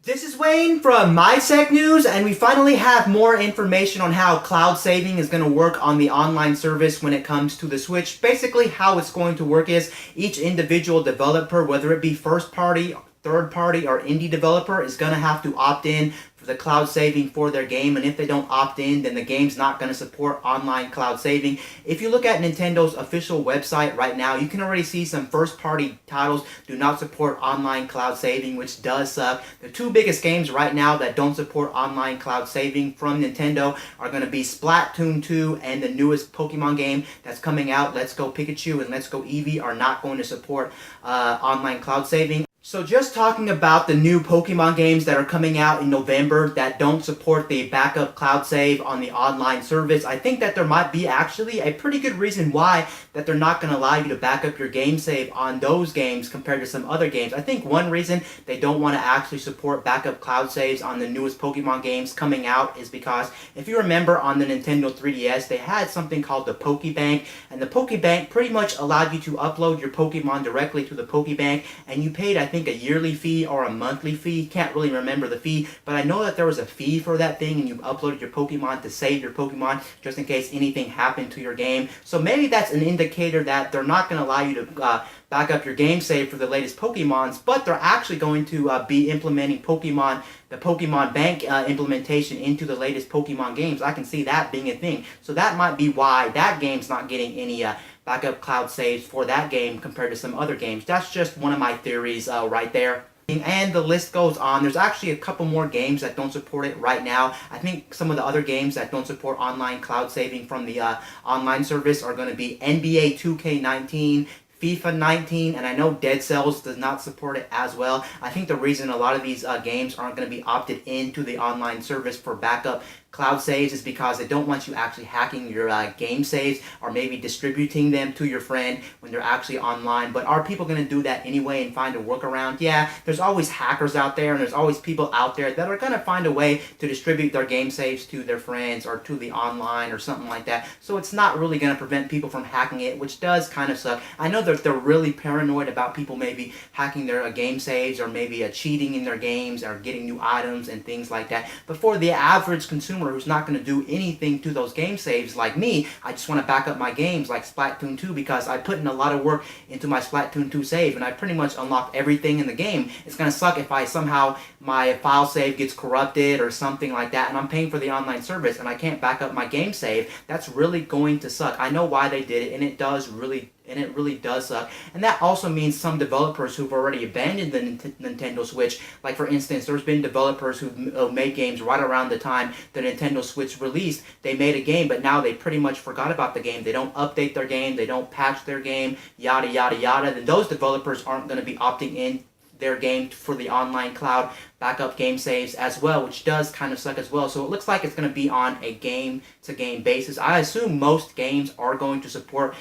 This is Wayne from MySec News, and we finally have more information on how cloud saving is going to work on the online service when it comes to the Switch. Basically, how it's going to work is each individual developer, whether it be first party, third party, or indie developer, is going to have to opt in for the cloud saving for their game, and if they don't opt in, then the game's not going to support online cloud saving. If you look at Nintendo's official website right now, you can already see some first party titles do not support online cloud saving, which does suck. The two biggest games right now that don't support online cloud saving from Nintendo are going to be Splatoon 2 and the newest Pokemon game that's coming out, Let's Go Pikachu and Let's Go Eevee, are not going to support online cloud saving. So just talking about the new Pokemon games that are coming out in November that don't support the backup cloud save on the online service, I think that there might be actually a pretty good reason why that they're not going to allow you to back up your game save on those games compared to some other games. I think one reason they don't want to actually support backup cloud saves on the newest Pokemon games coming out is because if you remember on the Nintendo 3DS, they had something called the Pokebank, and the Pokebank pretty much allowed you to upload your Pokemon directly to the Pokebank, and you paid, I think, a yearly fee or a monthly fee. Can't really remember the fee, but I know that there was a fee for that thing, and you uploaded your Pokemon to save your Pokemon just in case anything happened to your game. So maybe that's an indicator that they're not going to allow you to back up your game save for the latest Pokemons, but they're actually going to be implementing the Pokemon Bank implementation into the latest Pokemon games. I can see that being a thing. So that might be why that game's not getting any backup cloud saves for that game compared to some other games. That's just one of my theories right there. And the list goes on. There's actually a couple more games that don't support it right now. I think some of the other games that don't support online cloud saving from the online service are going to be NBA 2K19, FIFA 19, and I know Dead Cells does not support it as well. I think the reason a lot of these games aren't going to be opted into the online service for backup cloud saves is because they don't want you actually hacking your game saves or maybe distributing them to your friend when they're actually online. But are people going to do that anyway and find a workaround? Yeah, there's always hackers out there, and there's always people out there that are going to find a way to distribute their game saves to their friends or to the online or something like that. So it's not really going to prevent people from hacking it, which does kind of suck. I know that they're really paranoid about people maybe hacking their game saves or maybe cheating in their games or getting new items and things like that. But for the average consumer who's not going to do anything to those game saves like me, I just want to back up my games like Splatoon 2 because I put in a lot of work into my Splatoon 2 save and I pretty much unlocked everything in the game. It's going to suck if somehow my file save gets corrupted or something like that and I'm paying for the online service and I can't back up my game save. That's really going to suck. I know why they did it, and it really does suck. And that also means some developers who've already abandoned the Nintendo Switch, like for instance, there's been developers who've made games right around the time the Nintendo Switch released. They made a game, but now they pretty much forgot about the game. They don't update their game, they don't patch their game, yada yada yada. Then those developers aren't going to be opting in their game for the online cloud backup game saves as well, which does kind of suck as well. So it looks like it's going to be on a game-to-game basis. I assume most games are going to support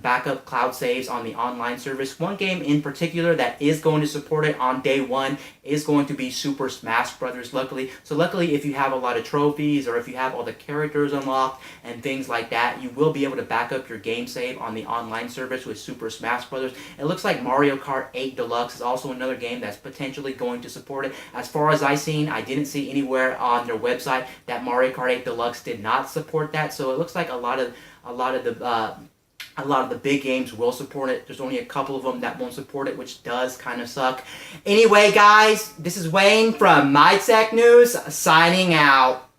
backup cloud saves on the online service. One game in particular that is going to support it on day one is going to be Super Smash Bros. Luckily, if you have a lot of trophies or if you have all the characters unlocked and things like that, you will be able to back up your game save on the online service with Super Smash Bros. It looks like Mario Kart 8 Deluxe is also another game that's potentially going to support it. As far as I didn't see anywhere on their website that Mario Kart 8 Deluxe did not support that. So it looks like a lot of the big games will support it. There's only a couple of them that won't support it, which does kind of suck. Anyway, guys, this is Wayne from MySec News signing out.